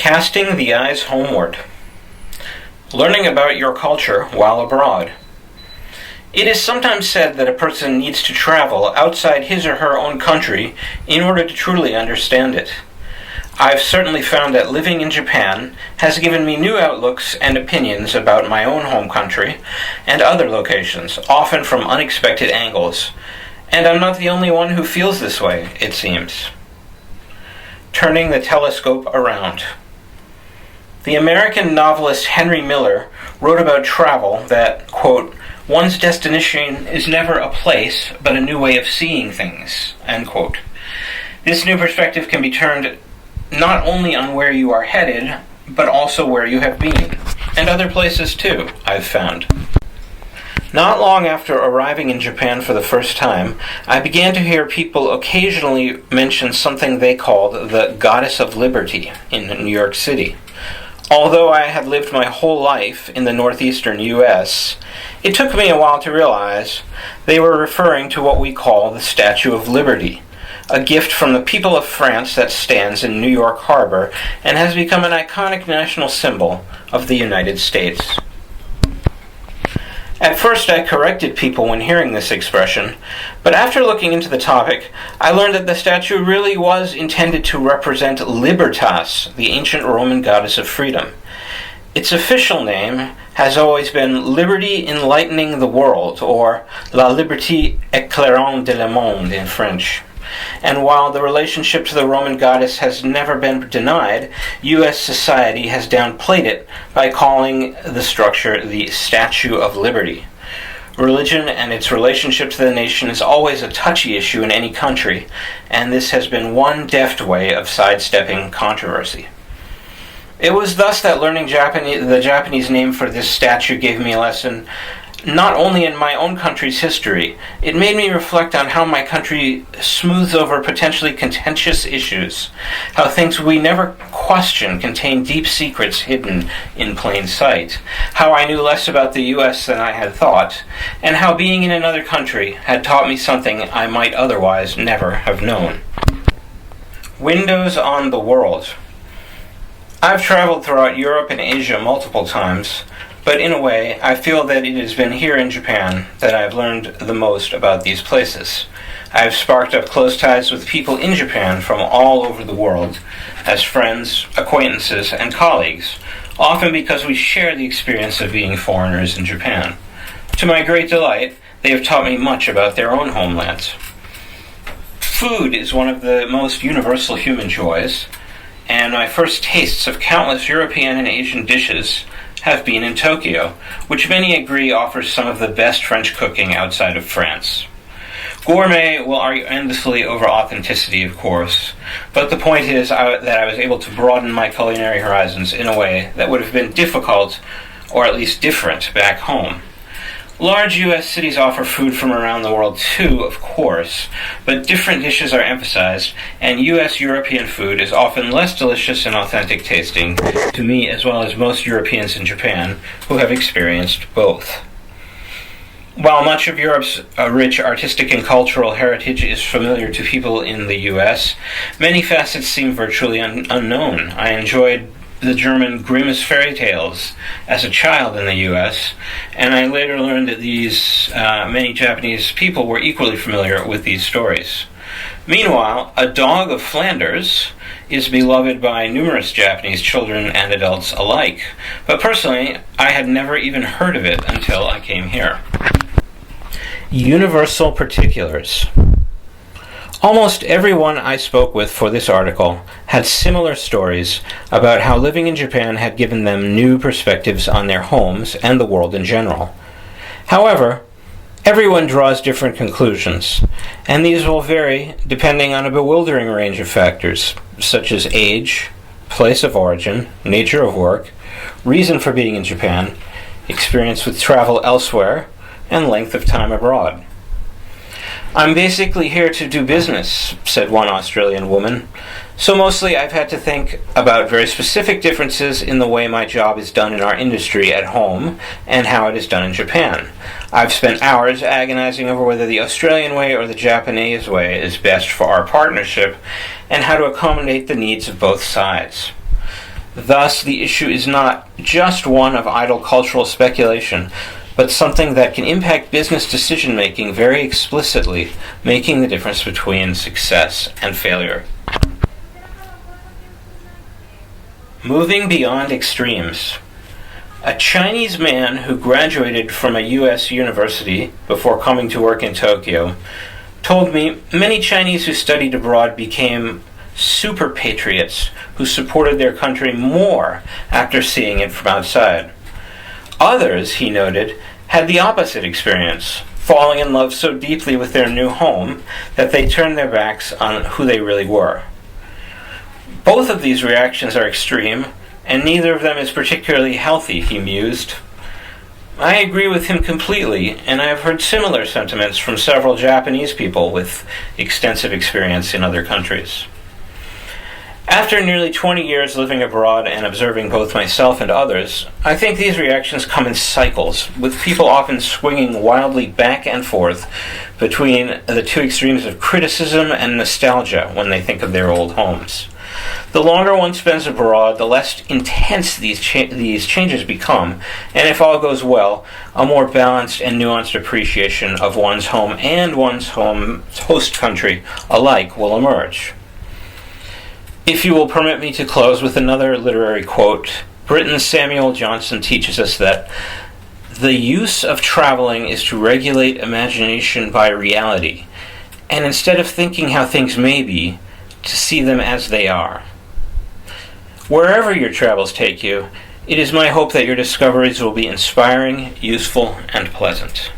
Casting the eyes homeward. Learning about your culture while abroad. It is sometimes said that a person needs to travel outside his or her own country in order to truly understand it. I've certainly found that living in Japan has given me new outlooks and opinions about my own home country and other locations, often from unexpected angles. And I'm not the only one who feels this way, it seems. Turning the telescope around. The American novelist Henry Miller wrote about travel that, quote, one's destination is never a place, but a new way of seeing things, end quote. This new perspective can be turned not only on where you are headed, but also where you have been, and other places too, I've found. Not long after arriving in Japan for the first time, I began to hear people occasionally mention something they called the Goddess of Liberty in New York City. Although I had lived my whole life in the northeastern U.S., it took me a while to realize they were referring to what we call the Statue of Liberty, a gift from the people of France that stands in New York Harbor and has become an iconic national symbol of the United States. At first I corrected people when hearing this expression, but after looking into the topic, I learned that the statue really was intended to represent Libertas, the ancient Roman goddess of freedom. Its official name has always been Liberty Enlightening the World, or La Liberté Éclairant de le Monde in French. And while the relationship to the Roman goddess has never been denied, U.S. society has downplayed it by calling the structure the Statue of Liberty. Religion and its relationship to the nation is always a touchy issue in any country, and this has been one deft way of sidestepping controversy. It was thus that learning the Japanese name for this statue gave me a lesson not only in my own country's history. It made me reflect on how my country smooths over potentially contentious issues, how things we never question contain deep secrets hidden in plain sight, how I knew less about the U.S. than I had thought, and how being in another country had taught me something I might otherwise never have known. Windows on the world. I've traveled throughout Europe and Asia multiple times, but in a way, I feel that it has been here in Japan that I've learned the most about these places. I've sparked up close ties with people in Japan from all over the world, as friends, acquaintances, and colleagues, often because we share the experience of being foreigners in Japan. To my great delight, they have taught me much about their own homelands. Food is one of the most universal human joys, and my first tastes of countless European and Asian dishes have been in Tokyo, which many agree offers some of the best French cooking outside of France. Gourmet will argue endlessly over authenticity, of course, but the point is that I was able to broaden my culinary horizons in a way that would have been difficult, or at least different, back home. Large U.S. cities offer food from around the world too, of course, but different dishes are emphasized, and U.S. European food is often less delicious and authentic tasting to me as well as most Europeans in Japan who have experienced both. While much of Europe's rich artistic and cultural heritage is familiar to people in the U.S., many facets seem virtually unknown. I enjoyed the German Grimm's fairy tales as a child in the U.S., and I later learned that many Japanese people were equally familiar with these stories. Meanwhile, A Dog of Flanders is beloved by numerous Japanese children and adults alike, but personally, I had never even heard of it until I came here. Universal particulars. Almost everyone I spoke with for this article had similar stories about how living in Japan had given them new perspectives on their homes and the world in general. However, everyone draws different conclusions, and these will vary depending on a bewildering range of factors, such as age, place of origin, nature of work, reason for being in Japan, experience with travel elsewhere, and length of time abroad. "I'm basically here to do business," said one Australian woman. "So mostly I've had to think about very specific differences in the way my job is done in our industry at home and how it is done in Japan. I've spent hours agonizing over whether the Australian way or the Japanese way is best for our partnership and how to accommodate the needs of both sides." Thus, the issue is not just one of idle cultural speculation, but something that can impact business decision-making very explicitly, making the difference between success and failure. Moving beyond extremes. A Chinese man who graduated from a U.S. university before coming to work in Tokyo told me many Chinese who studied abroad became super patriots who supported their country more after seeing it from outside. Others, he noted, had the opposite experience, falling in love so deeply with their new home that they turned their backs on who they really were. Both of these reactions are extreme, and neither of them is particularly healthy, he mused. I agree with him completely, and I have heard similar sentiments from several Japanese people with extensive experience in other countries. After nearly 20 years living abroad and observing both myself and others, I think these reactions come in cycles, with people often swinging wildly back and forth between the two extremes of criticism and nostalgia when they think of their old homes. The longer one spends abroad, the less intense these changes become, and if all goes well, a more balanced and nuanced appreciation of one's home and one's host country alike will emerge. If you will permit me to close with another literary quote, Britain's Samuel Johnson teaches us that the use of traveling is to regulate imagination by reality, and instead of thinking how things may be, to see them as they are. Wherever your travels take you, it is my hope that your discoveries will be inspiring, useful, and pleasant.